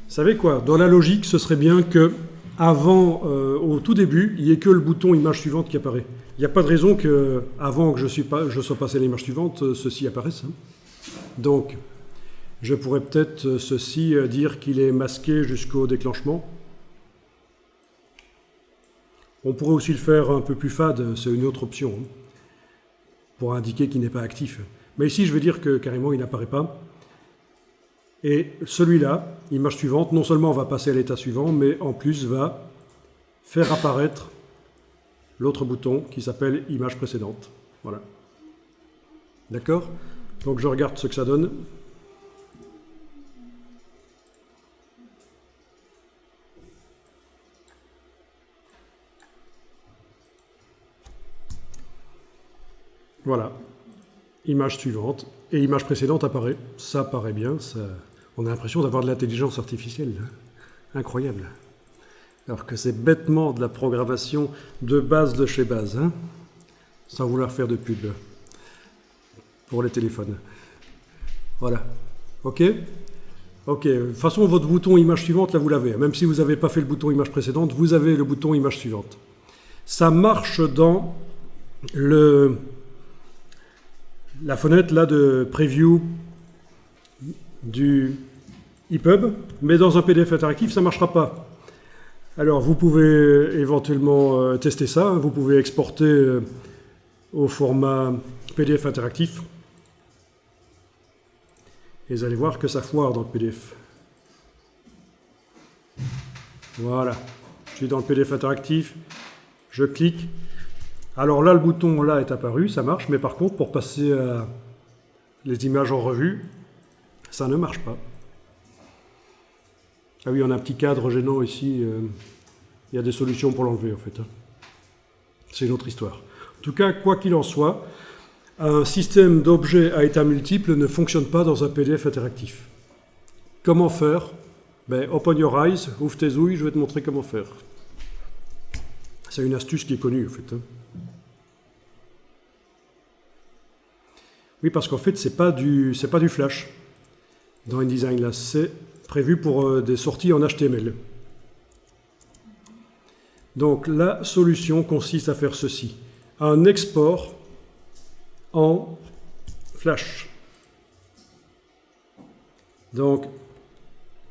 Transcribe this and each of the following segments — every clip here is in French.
savez quoi? Dans la logique, ce serait bien que avant, au tout début, il n'y ait que le bouton image suivante qui apparaît. Il n'y a pas de raison que, avant que je sois passé à l'image suivante, ceci apparaisse. Hein. Donc, je pourrais peut-être ceci dire qu'il est masqué jusqu'au déclenchement. On pourrait aussi le faire un peu plus fade, c'est une autre option, hein, pour indiquer qu'il n'est pas actif. Mais ici, je vais dire que carrément, il n'apparaît pas. Et celui-là, image suivante, non seulement va passer à l'état suivant, mais en plus va faire apparaître l'autre bouton qui s'appelle image précédente. Voilà. D'accord? Donc je regarde ce que ça donne. Voilà. Image suivante. Et image précédente apparaît. Ça paraît bien. Ça... On a l'impression d'avoir de l'intelligence artificielle. Hein. Incroyable. Alors que c'est bêtement de la programmation de base de chez base. Hein, sans vouloir faire de pub. Pour les téléphones. Voilà. OK? OK. De toute façon, votre bouton image suivante, là, vous l'avez. Même si vous n'avez pas fait le bouton image précédente, vous avez le bouton image suivante. Ça marche dans la fenêtre là de preview du EPUB, mais dans un PDF interactif, ça ne marchera pas. Alors, vous pouvez éventuellement tester ça. Vous pouvez exporter au format PDF interactif. Et vous allez voir que ça foire dans le PDF. Voilà. Je suis dans le PDF interactif. Je clique. Alors là, le bouton là est apparu, ça marche. Mais par contre, pour passer à les images en revue, ça ne marche pas. Ah oui, on a un petit cadre gênant ici. Il y a des solutions pour l'enlever, en fait. C'est une autre histoire. En tout cas, quoi qu'il en soit, un système d'objets à état multiple ne fonctionne pas dans un PDF interactif. Comment faire? Ben, open your eyes, ouvre tes ouilles, je vais te montrer comment faire. C'est une astuce qui est connue, en fait. Hein. Oui, parce qu'en fait, c'est pas du Flash dans InDesign, là. C'est prévu pour des sorties en HTML. Donc, la solution consiste à faire ceci. Un export en Flash. Donc,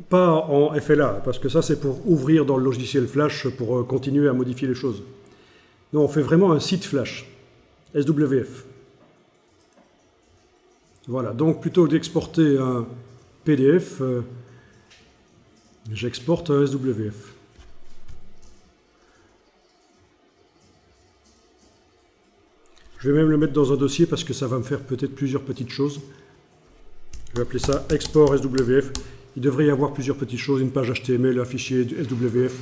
pas en FLA, parce que ça c'est pour ouvrir dans le logiciel Flash pour continuer à modifier les choses. Non, on fait vraiment un site Flash, SWF. Voilà, donc plutôt que d'exporter un PDF, j'exporte un SWF. Je vais même le mettre dans un dossier parce que ça va me faire peut-être plusieurs petites choses. Je vais appeler ça export SWF. Il devrait y avoir plusieurs petites choses, une page HTML, un fichier SWF.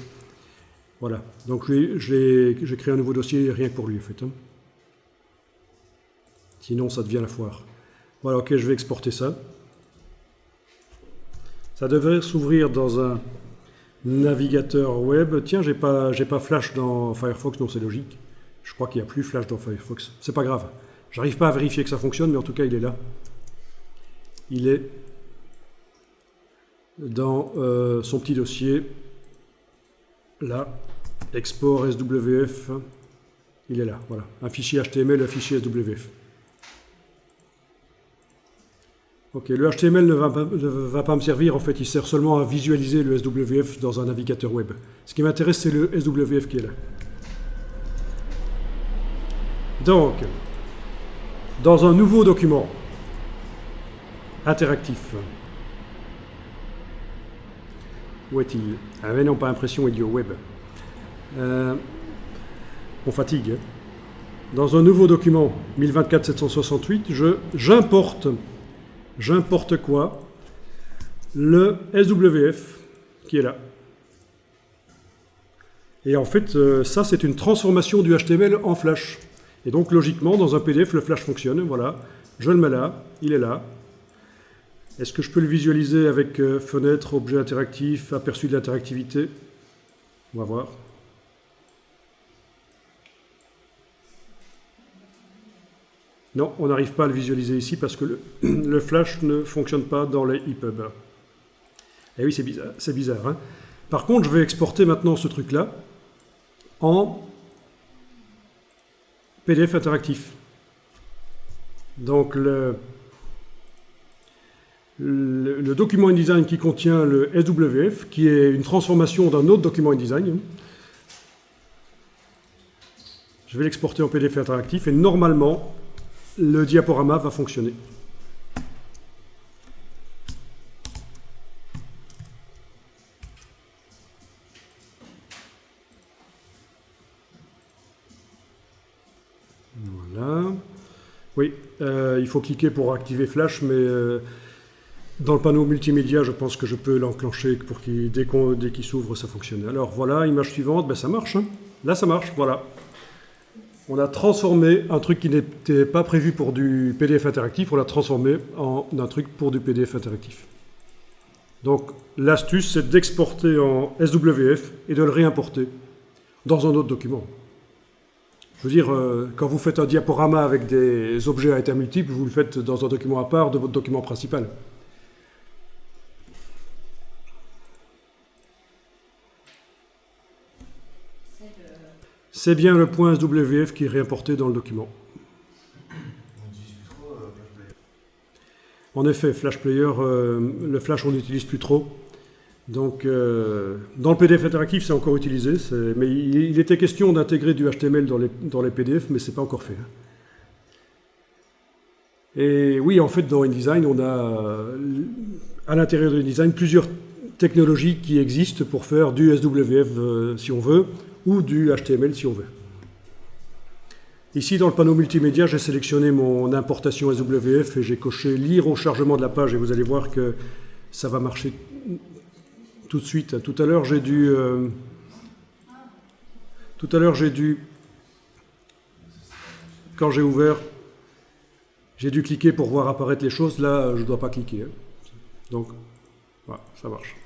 Voilà. Donc j'ai créé un nouveau dossier rien que pour lui en fait. Hein. Sinon ça devient la foire. Voilà, ok, je vais exporter ça. Ça devrait s'ouvrir dans un navigateur web. Tiens, j'ai pas Flash dans Firefox, non c'est logique. Je crois qu'il n'y a plus Flash dans Firefox. C'est pas grave. J'arrive pas à vérifier que ça fonctionne, mais en tout cas, il est là. Il est dans son petit dossier. Là, export SWF. Il est là, voilà. Un fichier HTML, un fichier SWF. Ok, le HTML ne va pas me servir, en fait. Il sert seulement à visualiser le SWF dans un navigateur web. Ce qui m'intéresse, c'est le SWF qui est là. Donc, dans un nouveau document interactif, où est-il? Ah mais non, pas impression idiot web. On fatigue. Dans un nouveau document 1024-768, j'importe quoi? Le SWF qui est là. Et en fait, ça c'est une transformation du HTML en Flash. Et donc, logiquement, dans un PDF, le Flash fonctionne. Voilà, je le mets là, il est là. Est-ce que je peux le visualiser avec fenêtre, objet interactif, aperçu de l'interactivité? On va voir. Non, on n'arrive pas à le visualiser ici parce que le Flash ne fonctionne pas dans les EPUB. Et oui, c'est bizarre. Hein. Par contre, je vais exporter maintenant ce truc-là en PDF interactif. Donc le document InDesign qui contient le SWF, qui est une transformation d'un autre document InDesign. Je vais l'exporter en PDF interactif et normalement, le diaporama va fonctionner. Voilà. Oui, il faut cliquer pour activer Flash, mais dans le panneau multimédia, je pense que je peux l'enclencher pour qu'il, dès qu'il s'ouvre, ça fonctionne. Alors voilà, image suivante, ben, ça marche. Hein. Là, ça marche, voilà. On a transformé un truc qui n'était pas prévu pour du PDF interactif, on l'a transformé en un truc pour du PDF interactif. Donc l'astuce, c'est d'exporter en SWF et de le réimporter dans un autre document. Je veux dire, quand vous faites un diaporama avec des objets à état multiples, vous le faites dans un document à part de votre document principal. C'est bien le point SWF qui est réimporté dans le document. En effet, Flash Player, le Flash on n'utilise plus trop. Donc, dans le PDF interactif, c'est encore utilisé. Mais il était question d'intégrer du HTML dans les PDF, mais ce n'est pas encore fait. Hein. Et oui, en fait, dans InDesign, on a à l'intérieur de InDesign plusieurs technologies qui existent pour faire du SWF si on veut, ou du HTML si on veut. Ici, dans le panneau multimédia, j'ai sélectionné mon importation SWF et j'ai coché « Lire au chargement de la page » et vous allez voir que ça va marcher tout de suite. Tout à l'heure, j'ai dû... quand j'ai ouvert, j'ai dû cliquer pour voir apparaître les choses. Là, je ne dois pas cliquer. Hein. Donc, voilà, ça marche.